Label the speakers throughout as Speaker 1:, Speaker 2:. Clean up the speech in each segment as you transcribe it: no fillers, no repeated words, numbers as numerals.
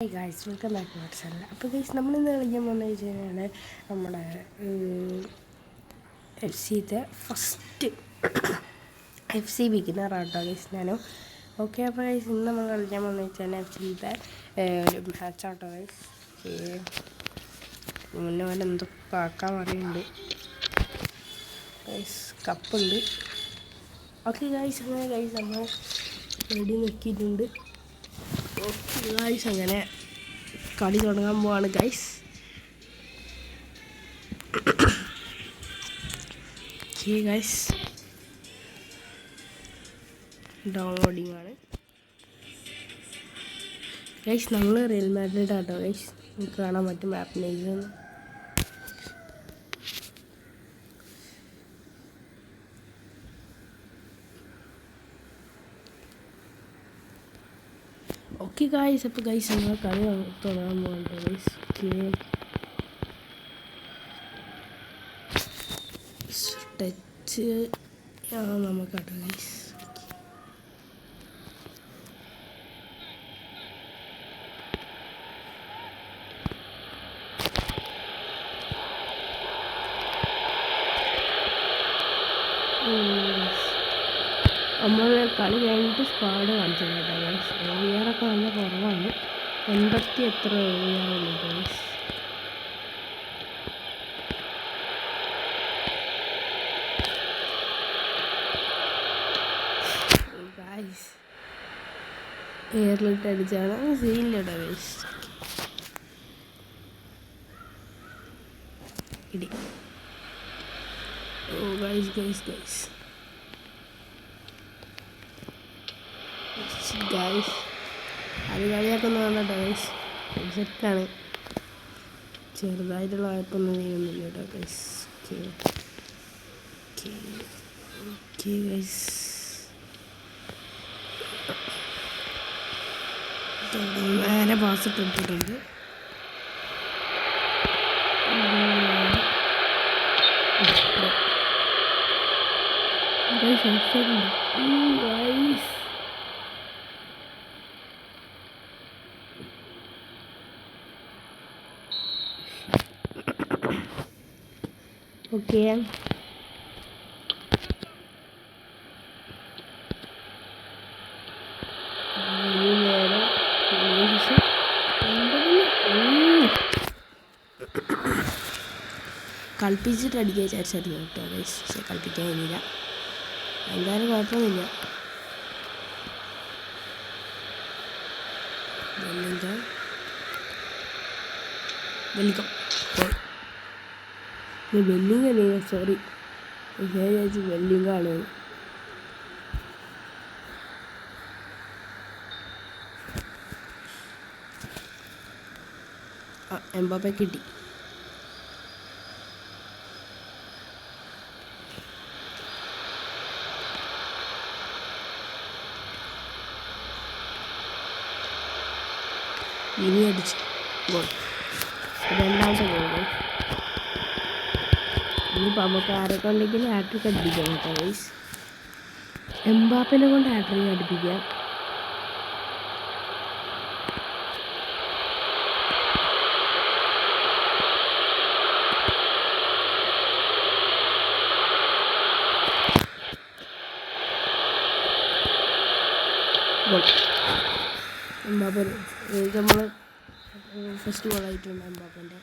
Speaker 1: Guys welcome back to our channel. അപ്പോൾ guys നമ്മളിന്ന് കളിക്കാൻ പോകുന്നത് വെച്ച് കഴിഞ്ഞാൽ നമ്മുടെ FC ഫസ്റ്റ് FC ബിഗിനറാട്ടോ ഗൈസ് ഞാനും. ഓക്കെ, അപ്പോൾ ഗൈസ് ഇന്ന് നമ്മൾ കളിക്കാൻ പോകുന്നത് വെച്ചാൽ FC ഒരു മാച്ചാട്ടോ ഗൈസ്. മുന്നേ പോലെ എന്തൊക്കെ ആക്കാൻ പറയുന്നുണ്ട് ഗൈസ്. കപ്പുണ്ട്. ഓക്കെ ഗൈസ്, അങ്ങനെ ഗൈസ് നമ്മൾ റെഡി നോക്കിയിട്ടുണ്ട്. ഓക്കെ ഗൈസ്, അങ്ങനെ കളി തുടങ്ങാൻ പോവാണ് ഗൈസ്. ഓക്കെ ഗൈസ്, ഡൗൺലോഡിങ് ആണ് ഗൈസ്. നമ്മൾ റിയൽ മാഡ്രിഡ് ആട്ടോ ഗൈസ്. നമുക്ക് കാണാൻ പറ്റും ആപ്പ് നെയ്സ്. ഓക്കെ ഗൈസ്, അപ്പോൾ ഗൈസ് നമ്മൾ കളി തുടങ്ങാൻ പോകണ്ട ഗൈസ്. Touch നമുക്കാട്ടോ guys. നമ്മൾ കളി കഴിഞ്ഞിട്ട് സ്ക്വാഡ് കാണിച്ചു കേട്ടോ ഗൈസ്. ഓവിയറൊക്കെ നല്ല കുറവാണ്. 80 എത്ര ഓവിയറുള്ളൂ ഗൈസ്. ഗൈസ് എയറിലിട്ട് അടിച്ചാണ് സീനില്ലട്ടോ ഗൈസ്. ഇടി. ഓ ഗൈസ് ഗൈസ് ഗൈസ് ഗൈസ് അത് കളിയാക്കൊന്നും വേണ്ട ഗൈസ്. സെറ്റാണ്. ചെറുതായിട്ടുള്ള വായ്പൊന്നും ചെയ്യുന്നില്ല കേട്ടോ ഗൈസ്. ഓക്കെ ഗൈസ്, നേരെ പാസ് ഇട്ടിട്ടുണ്ട്. ഗൈസ് ഓക്കെ കളിപ്പിച്ചിട്ട് അടിക്കാൻ വിചാരിച്ചായിരുന്നു കേട്ടോ ഗൈസ്. പക്ഷെ കളിപ്പിക്കാൻ കഴിയില്ല. എന്തായാലും കുഴപ്പമൊന്നുമില്ല. വെല്ലിംഗ് അല്ലേ, സോറി വിചാരിച്ചു വെല്ലിംഗാണ്. എംബാപ്പെ കിട്ടി. ഇനി അടിച്ചു ഗോൾ. രണ്ടാമത്തെ ഗോൾ. ഇനിയിപ്പോൾ നമുക്ക് ആരൊക്കെ ഉണ്ടെങ്കിൽ ഹാട്രിക് അടിപ്പിക്കാം കേട്ടോ ഗൈസ്. എംബാപ്പനെ കൊണ്ട് ഹാട്രിക് അടിപ്പിക്കാം. എംബാപ്പ നമ്മൾ ഫസ്റ്റ് ഗോളായിട്ടുണ്ട് എംബാപ്പൻ്റെ.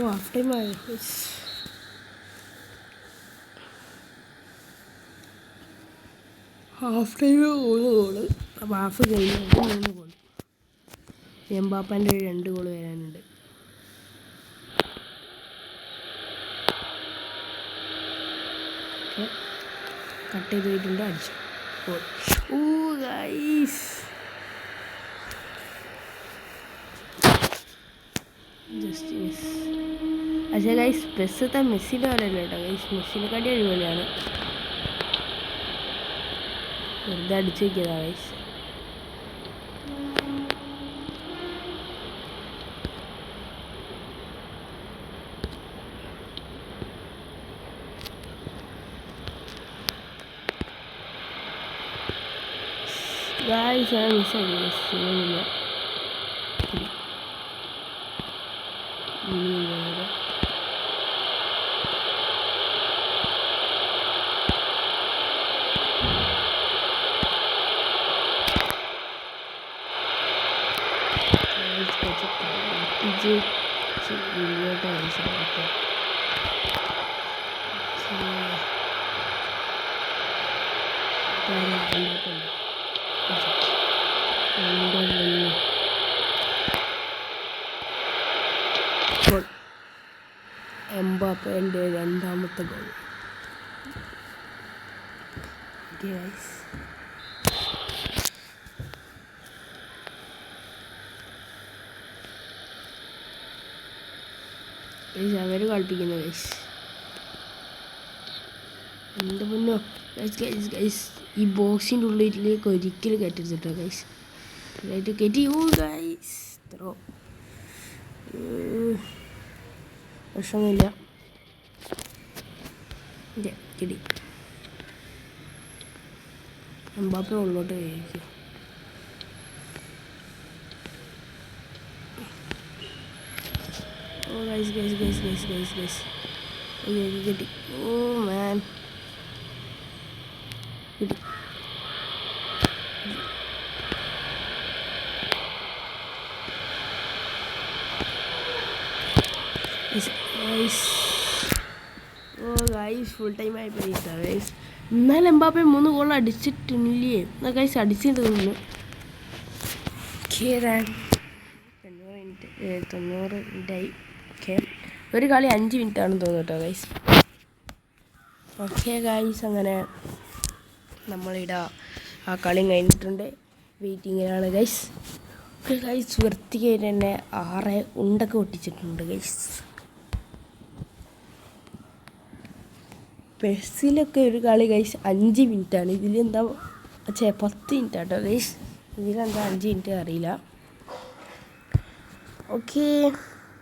Speaker 1: ഹാഫ് ടൈം ആയി. Half time 3 goal. അപ്പോൾ ഹാഫ് കഴിഞ്ഞ് 3 ഗോൾ. എംബാപ്പൻ്റെ 2 ഗോൾ വരാനുണ്ട്. കട്ട് ചെയ്ത് പോയിട്ടുണ്ട്. അടിച്ചു ഗോൾ. ഓ ഗൈസ്, ജസ്റ്റ് മിസ്. പക്ഷേ ഗൈസ് ബെസ്സത്തെ മെസ്സിൻ്റെ പോലെയല്ല കേട്ടോ ഗൈസ്. മെസ്സിനെക്കാട്ടി അടിപൊളിയാണ്. വെറുതെ അടിച്ചു വയ്ക്കിയതാ ഗൈസ്. ഗൈസ് ഞാൻ മിസ്സായി. എംബാപ്പേൻ്റെ രണ്ടാമത്തെ ഗോൾ. അവർ കളിപ്പിക്കുന്നു ഗൈസ്. എൻ്റെ മുന്നോ ഗൈസ് ഈ ബോക്സിൻ്റെ ഉള്ളിലേക്ക് ഒരിക്കലും കയറ്റരുത് ഗൈസ്. കയറ്റി ഗൈസ്. ത്രോ പ്രശ്നമൊന്നുമില്ല. കിടി എംബാപ്പെ ഉള്ളോട്ട് കഴിക്കും. ഓ ഗൈസ് കിട്ടി. ഓ മാൻ കിട്ടി. ഓ ഗൈസ് ഫുൾ ടൈം ആയി പോയി ഗൈസ്. എന്നാലും എംബാപ്പെ 3 ഗോൾ അടിച്ചിട്ടില്ലേ? എന്നാൽ ഗൈസ് അടിച്ചിട്ട് തോന്നുന്നു. 90 മിനിറ്റായി. ഓക്കെ, ഒരു കളി 5 മിനിറ്റ് ആണെന്ന് തോന്നുന്നു കേട്ടോ ഗൈസ്. ഓക്കെ ഗൈസ്, അങ്ങനെ നമ്മളിവിടെ ആ കളി കഴിഞ്ഞിട്ടുണ്ട്. വെയിറ്റിങ്ങിലാണ് ഗൈസ്. ഓക്കെ ഗൈസ്, വൃത്തിയായിട്ട് തന്നെ 6 ഉണ്ടൊക്കെ ഒട്ടിച്ചിട്ടുണ്ട് ഗൈസ്. പെസ്സിലൊക്കെ ഒരു കളി ഗൈസ് 5 മിനിറ്റാണ്. ഇതിലെന്താ 10 മിനിറ്റ് ആട്ടോ ഗൈസ്. ഇതിലെന്താ 5 മിനിറ്റ് അറിയില്ല. ഓക്കെ.